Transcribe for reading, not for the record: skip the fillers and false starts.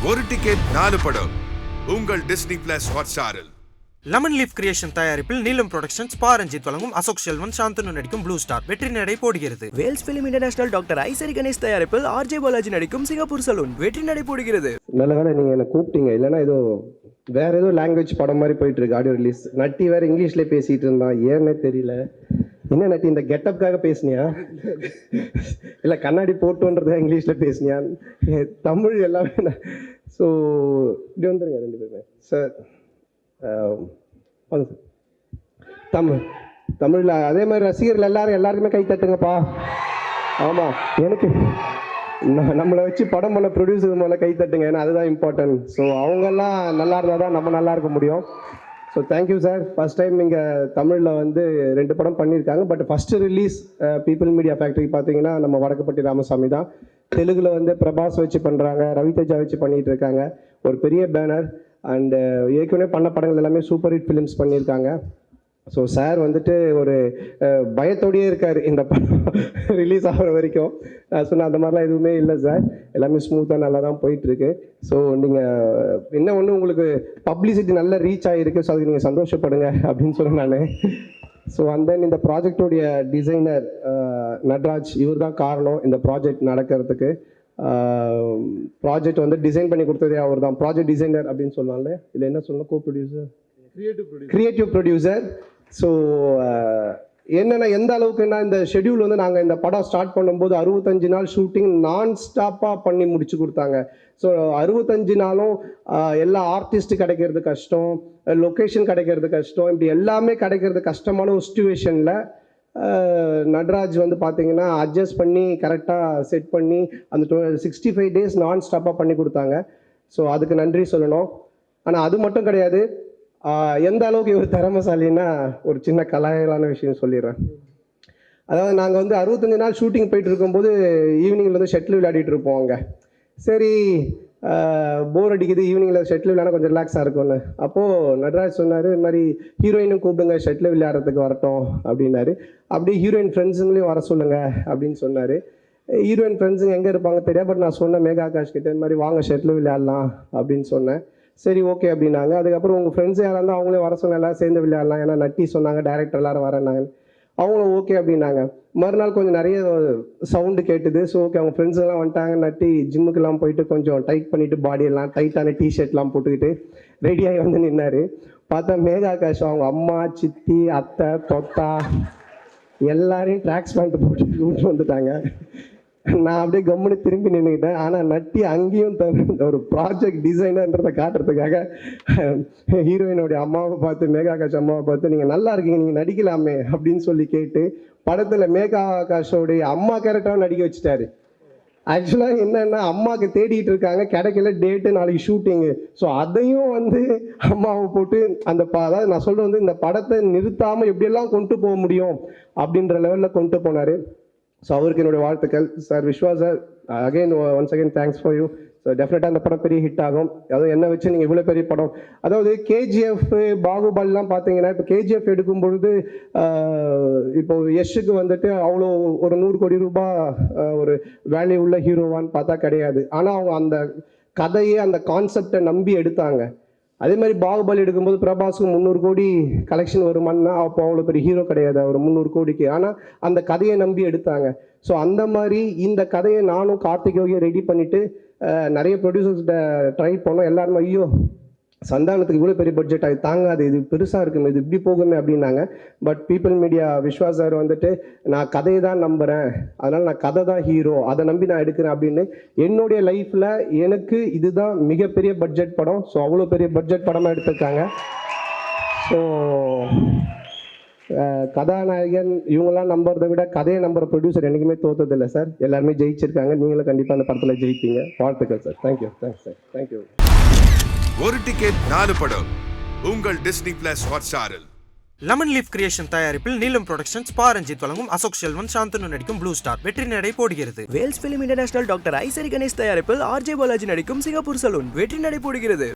ஒரு டிக்கெட் 4 படம் உங்கள் டிஸ்னி பிளஸ் ஹாட்ஸ்டாரில். லெமன் லீஃப் கிரியேஷன் தயாரிப்பில் நீலம் புரொடக்ஷன்ஸ் பாரஞ்சித் வழங்கும் அசோக் செல்வன் சாந்தனு நடிக்கும் ப்ளூ ஸ்டார் வெற்றி நடை போடுகிறது. Vels film international doctor Ishari Ganesh தயாரிப்பில் ஆர்ஜே பாலாஜி நடிக்கும் சிங்கப்பூர் சலூன் வெற்றி நடை போடுகிறது. நல்ல வேலை நீங்கள் என்னை கூப்பிட்டீங்க, இல்லைன்னா ஏதோ வேற ஏதோ லாங்குவேஜ் படம் மாதிரி போயிட்டு இருக்கு ஆடியோ ரிலீஸ். நட்டி வேற இங்கிலீஷ்லேயே பேசிட்டு இருந்தான், ஏன்னே தெரியல. என்ன நட்டி இந்த கெட்டப்காக பேசுனியா இல்லை கண்ணாடி போட்டோன்றதுக்காக இங்கிலீஷில் பேசுனியா? தமிழ் எல்லாமே. ஸோ இப்படி வந்துருங்க ரெண்டு பேருமே சார். தமிழில் அதே மாதிரி ரசிகர்கள் எல்லாருக்குமே கை தட்டுங்கப்பா. ஆமாம், எனக்கு நம்மளை வச்சு படம் பண்ண ப்ரொடியூசர் மேலே கை தட்டுங்க, ஏன்னா அதுதான் இம்பார்ட்டன்ட். ஸோ அவங்கெல்லாம் நல்லா இருந்தால் தான் நம்ம நல்லா இருக்க முடியும். So thank you sir. First time இங்கே தமிழில் வந்து 2 படம் பண்ணியிருக்காங்க. But first release people media factory பார்த்தீங்கன்னா நம்ம வடக்குப்பட்டி ராமசாமி தான். தெலுங்கில் வந்து பிரபாஸ் வச்சு பண்ணுறாங்க, ரவிதேஜா வச்சு பண்ணிகிட்டு இருக்காங்க. ஒரு பெரிய பேனர். அண்டு ஏற்கனவே பண்ண படங்கள் எல்லாமே சூப்பர் ஹிட் ஃபிலிம்ஸ் பண்ணியிருக்காங்க. ஸோ சார் வந்துட்டு ஒரு பயத்தோடையே இருக்கார் இந்த படம் ரிலீஸ் ஆகிற வரைக்கும். நான் சொன்ன அந்த மாதிரிலாம் எதுவுமே இல்லை சார், எல்லாமே ஸ்மூத்தாக நல்லா தான் போயிட்டுருக்கு. ஸோ நீங்கள் என்ன ஒன்று உங்களுக்கு பப்ளிசிட்டி நல்ல ரீச் ஆகிருக்கு, ஸோ அதுக்கு நீங்கள் சந்தோஷப்படுங்க அப்படின்னு சொன்னேன் நான். ஸோ அண்ட் தென் இந்த ப்ராஜெக்டோடைய டிசைனர் நட்ராஜ், இவர் தான் காரணம் இந்த ப்ராஜெக்ட் நடக்கிறதுக்கு. ப்ராஜெக்ட் வந்து டிசைன் பண்ணி கொடுத்ததே அவர் தான், ப்ராஜெக்ட் டிசைனர் அப்படின்னு சொல்லலாம்ல, இல்லை என்ன சொல்லணும், கோ ப்ரொடியூசர், கிரியேட்டிவ் ப்ரொடியூசர். ஸோ என்னென்னா எந்த அளவுக்குன்னா இந்த ஷெடியூல் வந்து நாங்கள் இந்த படம் ஸ்டார்ட் பண்ணும்போது 65 நாள் ஷூட்டிங் நான் ஸ்டாப்பாக பண்ணி முடிச்சு கொடுத்தாங்க. ஸோ 65 நாளும் எல்லா ஆர்டிஸ்ட் கிடைக்கிறது கஷ்டம், லொக்கேஷன் கிடைக்கிறது கஷ்டம், இப்படி எல்லாமே கிடைக்கிறது கஷ்டமான ஒரு சுச்சுவேஷனில் நட்ராஜ் வந்து பார்த்தீங்கன்னா அட்ஜஸ்ட் பண்ணி கரெக்டாக செட் பண்ணி அந்த 65 டேஸ் நான் ஸ்டாப்பாக பண்ணி கொடுத்தாங்க. ஸோ அதுக்கு நன்றி சொல்லணும். ஆனால் அது மட்டும் கிடையாது, எந்த அளவுக்கு இவர் திறமைசாலின்னா ஒரு சின்ன கலாயலான விஷயம் சொல்லிடுறேன். அதாவது நாங்கள் வந்து 65 நாள் ஷூட்டிங் போயிட்டு இருக்கும்போது ஈவினிங்கில் வந்து ஷட்டில் விளையாடிட்டு இருப்போம் அங்கே. சரி போர் அடிக்குது, ஈவினிங்கில் ஷட்டில் விளையாட கொஞ்சம் ரிலாக்ஸாக இருக்கும்னு. அப்போது நட்ராஜ் சொன்னார், இது மாதிரி ஹீரோயினும் கூப்பிடுங்க ஷட்டில் விளையாடுறதுக்கு வரட்டும் அப்படின்னாரு. அப்படியே ஹீரோயின் ஃப்ரெண்ட்ஸுங்களையும் வர சொல்லுங்கள் அப்படின்னு சொன்னார். ஹீரோயின் ஃப்ரெண்ட்ஸுங்க எங்கே இருப்பாங்க தெரியாது, பட் நான் சொன்னேன் மேகா ஆகாஷ் கிட்ட, இந்த மாதிரி வாங்க ஷட்டில் விளையாடலாம் அப்படின்னு சொன்னேன். சரி ஓகே அப்படின்னாங்க. அதுக்கப்புறம் உங்கள் ஃப்ரெண்ட்ஸ் யாராக இருந்தால் அவங்களே வர சொன்ன, எல்லாம் சேர்ந்து விளையாடலாம், ஏன்னா நட்டி சொன்னாங்க டேரக்டர் எல்லோரும் வரேன்னாங்க. அவங்களும் ஓகே அப்படின்னாங்க. மறுநாள் கொஞ்சம் நிறைய சவுண்டு கேட்டுது. ஸோ ஓகே அவங்க ஃப்ரெண்ட்ஸுங்கெல்லாம் வந்துட்டாங்க. நட்டி ஜிம்முக்கெல்லாம் போயிட்டு கொஞ்சம் டைட் பண்ணிவிட்டு பாடியெல்லாம் டைட்டான டிஷர்ட்லாம் போட்டுக்கிட்டு ரெடியாகி வந்து நின்னார். பார்த்தா மேகா ஆகாஷ் அவங்க அம்மா, சித்தி, அத்தை, தொத்தா எல்லாரையும் ட்ராக்ஸ் பேண்ட் போட்டு வந்துட்டாங்க. நான் அப்படியே கம்முன்னு திரும்பி நின்றுக்கிட்டேன். ஆனால் நட்டி அங்கேயும் ஒரு ப்ராஜெக்ட் டிசைனர்ன்றதை காட்டுறதுக்காக ஹீரோயினுடைய அம்மாவை பார்த்து, மேகா ஆகாஷ் அம்மாவை பார்த்து, நீங்கள் நல்லா இருக்கீங்க, நீங்கள் நடிக்கலாமே அப்படின்னு சொல்லி கேட்டு படத்தில் மேகா ஆகாஷோடைய அம்மா கேரக்டராக நடிக்க வச்சுட்டாரு. ஆக்சுவலாக என்னென்னா அம்மாவுக்கு தேடிட்டு இருக்காங்க, கிடைக்கல, டேட்டு நாளைக்கு ஷூட்டிங்கு. ஸோ அதையும் வந்து அம்மாவை போட்டு அந்த அதாவது நான் சொல்கிறது வந்து இந்த படத்தை நிறுத்தாமல் எப்படியெல்லாம் கொண்டு போக முடியும் அப்படின்ற லெவலில் கொண்டு போனார். ஸோ அவருக்கு என்னுடைய வாழ்த்துக்கள் sir. Viswa sir, again once again thanks for you. So டெஃபினட்டாக அந்த படம் பெரிய ஹிட் ஆகும். அதுவும் என்ன வச்சு நீங்கள் இவ்வளோ பெரிய படம், அதாவது கேஜிஎஃப், பாகுபலிலாம் பார்த்தீங்கன்னா, இப்போ கேஜிஎஃப் எடுக்கும் பொழுது இப்போ யஷுக்கு வந்துட்டு அவ்வளோ ஒரு 100 கோடி ரூபாய் ஒரு வேல்யூ உள்ள ஹீரோவான்னு பார்த்தா கிடையாது. ஆனால் அவங்க அந்த கதையை அந்த கான்செப்டை நம்பி எடுத்தாங்க. அதே மாதிரி பாகுபலி எடுக்கும்போது பிரபாஸுக்கு 300 கோடி கலெக்ஷன் வருமானா அப்போ அவ்வளோ பெரிய ஹீரோ கிடையாது அவர் 300 கோடிக்கு. ஆனால் அந்த கதையை நம்பி எடுத்தாங்க. ஸோ அந்த மாதிரி இந்த கதையை நானும் கார்த்திகோவையும் ரெடி பண்ணிவிட்டு நிறைய ப்ரொடியூசர்ஸ்கிட்ட ட்ரை பண்ணோம். எல்லாருமே ஐயோ சந்தானத்துக்கு இவ்வளோ பெரிய பட்ஜெட் ஆகி தாங்காது, இது பெருசாக இருக்குமே, இது இப்படி போகுமே அப்படின்னாங்க. But people media Viswa sir வந்துட்டு நான் கதையை தான் நம்புகிறேன், அதனால் நான் கதை தான் ஹீரோ, அதை நம்பி நான் எடுக்கிறேன் அப்படின்னு என்னுடைய லைஃப்பில் எனக்கு இதுதான் மிகப்பெரிய பட்ஜெட் படம். ஸோ அவ்வளோ பெரிய பட்ஜெட் படமாக எடுத்திருக்காங்க. ஸோ கதாநாயகன் இவங்கெல்லாம் நம்புறதை விட கதையை நம்புகிற ப்ரொடியூசர் என்றைக்குமே தோற்றதில்லை சார். எல்லாருமே ஜெயிச்சிருக்காங்க, நீங்களும் கண்டிப்பாக அந்த படத்தில் ஜெயிப்பீங்க. வாழ்த்துக்கள் sir. Thank you. Thanks sir. Thank you. ஒரு டிக்கெட் 4 படம் உங்கள் டிஸ்னி பிளஸ் ஹாட்ஸ்டாரில். லெமன் லீஃப் கிரியேஷன் தயாரிப்பில் நீலம் புரொடக்ஷன்ஸ் பாரஞ்சித் வழங்கும் அசோக் செல்வன் சாந்தனு நடிக்கும் ப்ளூ ஸ்டார் வெற்றி நடை போடுகிறது. Vels film international doctor Ishari Ganesh தயாரிப்பில் ஆர்ஜே பாலாஜி நடிக்கும் சிங்கப்பூர் சலூன் வெற்றி நடை போடுகிறது.